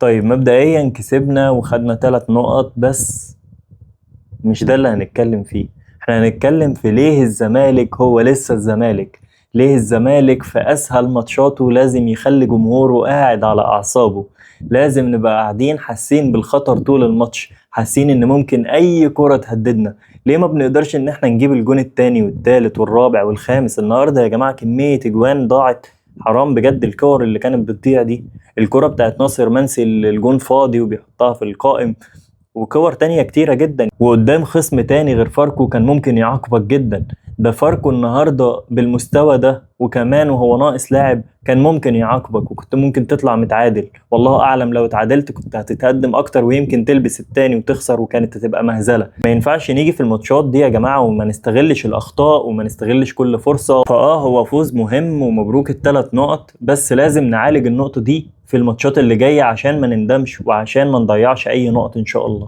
طيب مبدئيا كسبنا وخدنا 3 نقط بس. مش ده اللي هنتكلم فيه. احنا هنتكلم في ليه الزمالك هو لسه الزمالك. ليه الزمالك في اسهل ماتشاته لازم يخلي جمهوره قاعد على اعصابه. لازم نبقى قاعدين حاسين بالخطر طول الماتش، حاسين ان ممكن اي كرة تهددنا. ليه ما بنقدرش ان احنا نجيب الجون التاني والتالت والرابع والخامس؟ النهاردة يا جماعة كمية اجوان ضاعت. حرام بجد الكور اللي كانت بتضيع دي. الكرة بتاعت ناصر منسي اللي الجون فاضي وبيحطها في القائم، وكور تانية كتيرة جدا، وقدام خصم تاني غير فاركو كان ممكن يعاقبك جدا. ده فاركو النهاردة بالمستوى ده وكمان وهو ناقص لاعب كان ممكن يعاقبك وكنت ممكن تطلع متعادل. والله أعلم لو اتعادلت كنت هتتقدم أكتر ويمكن تلبس التاني وتخسر وكانت هتبقى مهزلة. ما ينفعش نيجي في الماتشات دي يا جماعة وما نستغلش الأخطاء وما نستغلش كل فرصة. هو فوز مهم ومبروك ال3 نقط، بس لازم نعالج النقطة دي في الماتشات اللي جاية عشان ما نندمش وعشان ما نضيعش أي نقط إن شاء الله.